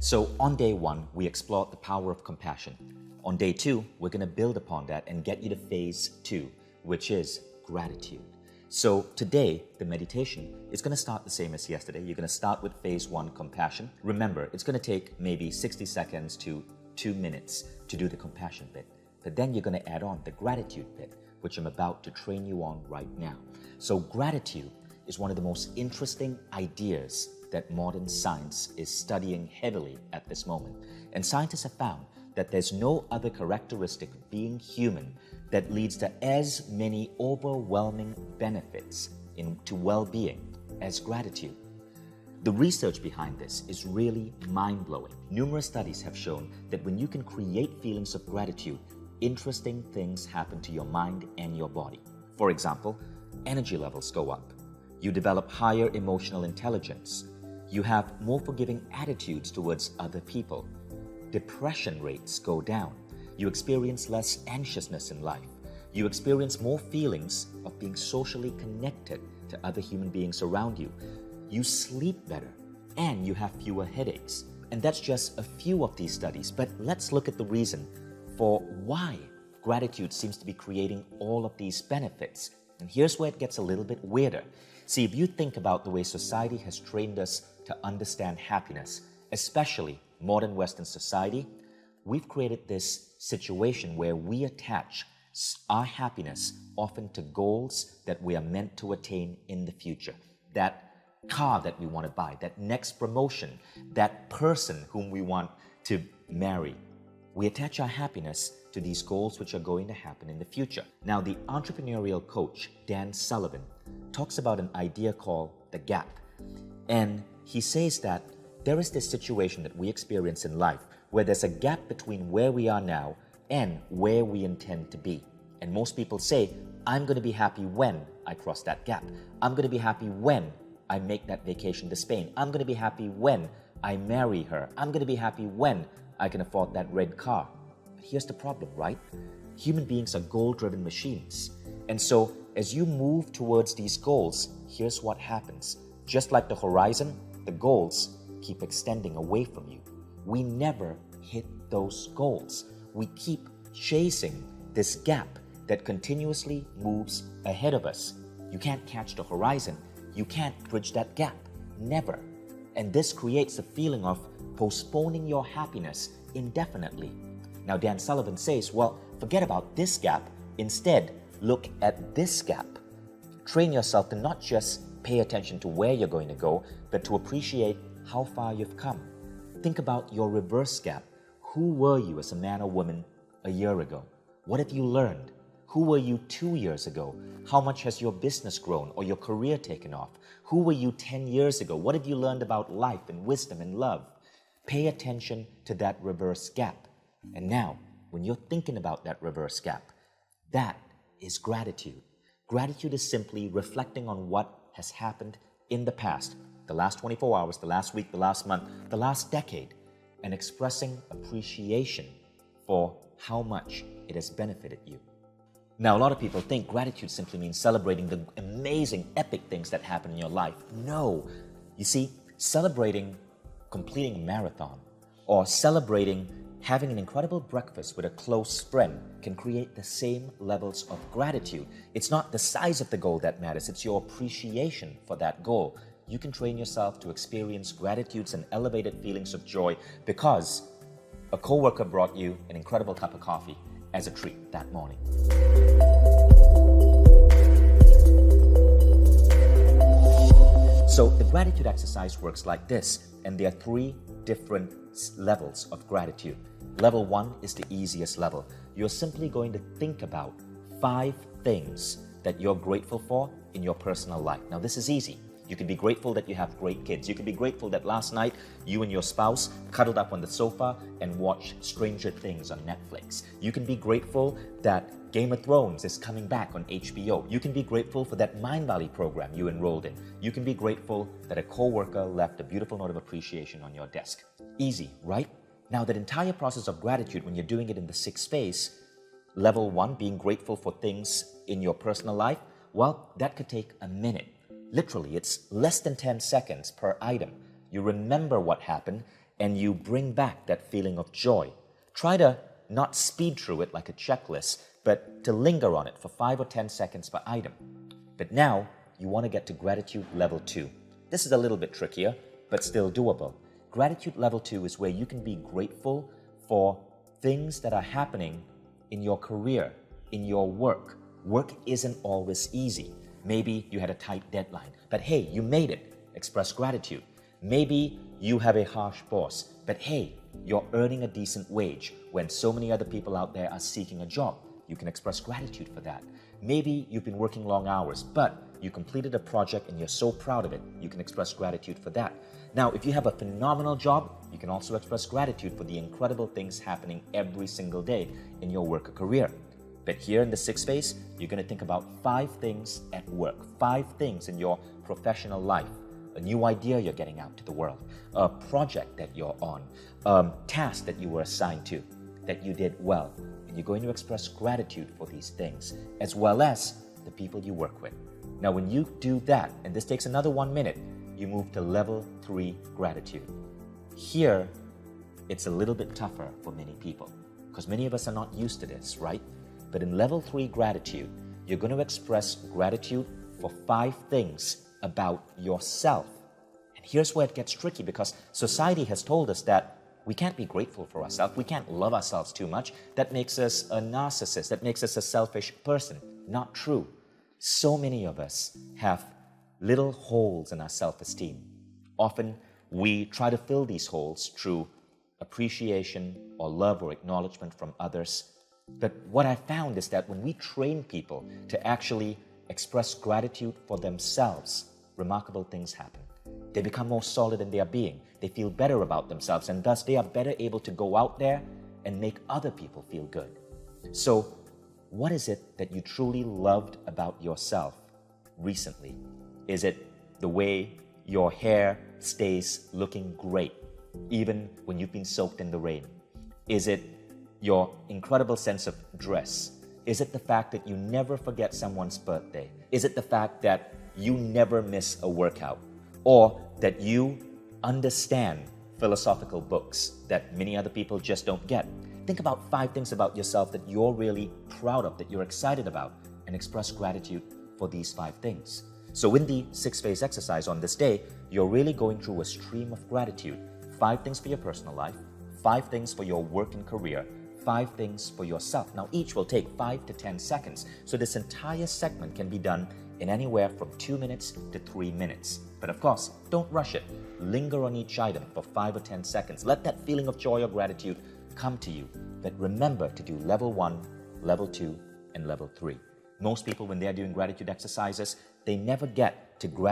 So on day one, we explored the power of compassion. On day two, we're going to build upon that and get you to phase two, which is gratitude. So today, the meditation is going to start the same as yesterday. You're going to start with phase one, compassion. Remember, it's going to take maybe 60 seconds to 2 minutes to do the compassion bit. But then you're going to add on the gratitude bit, which I'm about to train you on right now. So gratitude is one of the most interesting ideas that modern science is studying heavily at this moment. And scientists have found that there's no other characteristic of being human that leads to as many overwhelming benefits to well-being as gratitude. The research behind this is really mind-blowing. Numerous studies have shown that when you can create feelings of gratitude, interesting things happen to your mind and your body. For example, energy levels go up. You develop higher emotional intelligence. You have more forgiving attitudes towards other people. Depression rates go down. You experience less anxiousness in life. You experience more feelings of being socially connected to other human beings around you. You sleep better, and you have fewer headaches. And that's just a few of these studies, but let's look at the reason for why gratitude seems to be creating all of these benefits. And here's where it gets a little bit weirder. See, if you think about the way society has trained us to understand happiness, especially modern Western society, we've created this situation where we attach our happiness often to goals that we are meant to attain in the future. That car that we want to buy, that next promotion, that person whom we want to marry. We attach our happiness to these goals which are going to happen in the future. Now, the entrepreneurial coach, Dan Sullivan, talks about an idea called the gap. And he says that there is this situation that we experience in life where there's a gap between where we are now and where we intend to be. And most people say, I'm going to be happy when I cross that gap. I'm going to be happy when I make that vacation to Spain. I'm going to be happy when I marry her. I'm going to be happy when I can afford that red car. But here's the problem, right? Human beings are goal-driven machines. And so as you move towards these goals, here's what happens. Just like the horizon, the goals keep extending away from you. We never hit those goals. We keep chasing this gap that continuously moves ahead of us. You can't catch the horizon. You can't bridge that gap. Never. And this creates a feeling of postponing your happiness indefinitely. Now, Dan Sullivan says, well, forget about this gap. Instead, look at this gap. Train yourself to not just pay attention to where you're going to go, but to appreciate how far you've come. Think about your reverse gap. Who were you as a man or woman a year ago? What have you learned? Who were you 2 years ago? How much has your business grown or your career taken off? Who were you 10 years ago? What have you learned about life and wisdom and love? Pay attention to that reverse gap. And now, when you're thinking about that reverse gap, that is gratitude. Gratitude is simply reflecting on what has happened in the past, the last 24 hours, the last week, the last month, the last decade, and expressing appreciation for how much it has benefited you. Now, a lot of people think gratitude simply means celebrating the amazing, epic things that happen in your life. No. You see, celebrating completing a marathon or celebrating having an incredible breakfast with a close friend can create the same levels of gratitude. It's not the size of the goal that matters. It's your appreciation for that goal. You can train yourself to experience gratitudes and elevated feelings of joy because a coworker brought you an incredible cup of coffee as a treat that morning. So the gratitude exercise works like this, and there are 3 different levels of gratitude. Level 1 is the easiest level. You're simply going to think about 5 things that you're grateful for in your personal life. Now, this is easy. You can be grateful that you have great kids. You can be grateful that last night you and your spouse cuddled up on the sofa and watched Stranger Things on Netflix. You can be grateful that Game of Thrones is coming back on HBO. You can be grateful for that Mindvalley program you enrolled in. You can be grateful that a coworker left a beautiful note of appreciation on your desk. Easy, right? Now, that entire process of gratitude, when you're doing it in the 6th phase, level 1, being grateful for things in your personal life, well, that could take a minute. Literally, it's less than 10 seconds per item. You remember what happened and you bring back that feeling of joy. Try to not speed through it like a checklist, but to linger on it for 5 or 10 seconds per item. But now, you want to get to gratitude level 2. This is a little bit trickier, but still doable. Gratitude level 2 is where you can be grateful for things that are happening in your career, in your work. Work isn't always easy. Maybe you had a tight deadline, but hey, you made it. Express gratitude. Maybe you have a harsh boss, but hey, you're earning a decent wage when so many other people out there are seeking a job. You can express gratitude for that. Maybe you've been working long hours, but you completed a project and you're so proud of it. You can express gratitude for that. Now, if you have a phenomenal job, you can also express gratitude for the incredible things happening every single day in your work or career. But here in the 6th phase, you're going to think about 5 things at work, 5 things in your professional life, a new idea you're getting out to the world, a project that you're on, a task that you were assigned to, that you did well. And you're going to express gratitude for these things, as well as the people you work with. Now, when you do that, and this takes another 1 minute, you move to level 3 gratitude. Here, it's a little bit tougher for many people, because many of us are not used to this, right? But in level 3 gratitude, you're going to express gratitude for 5 things about yourself. And here's where it gets tricky, because society has told us that we can't be grateful for ourselves. We can't love ourselves too much. That makes us a narcissist. That makes us a selfish person. Not true. So many of us have little holes in our self-esteem. Often, we try to fill these holes through appreciation or love or acknowledgement from others. But what I found is that when we train people to actually express gratitude for themselves, remarkable things happen. They become more solid in their being. They feel better about themselves, and thus they are better able to go out there and make other people feel good. So, what is it that you truly loved about yourself recently? Is it the way your hair stays looking great, even when you've been soaked in the rain? Is it your incredible sense of dress? Is it the fact that you never forget someone's birthday? Is it the fact that you never miss a workout? Or that you understand philosophical books that many other people just don't get? Think about 5 things about yourself that you're really proud of, that you're excited about, and express gratitude for these 5 things. So in the 6 phase exercise on this day, you're really going through a stream of gratitude. 5 things for your personal life, 5 things for your work and career, 5 things for yourself. Now, each will take 5 to 10 seconds. So this entire segment can be done in anywhere from 2 minutes to 3 minutes. But of course, don't rush it. Linger on each item for 5 or 10 seconds. Let that feeling of joy or gratitude come to you. But remember to do level 1, level 2, and level 3. Most people, when they're doing gratitude exercises, they never get to gratitude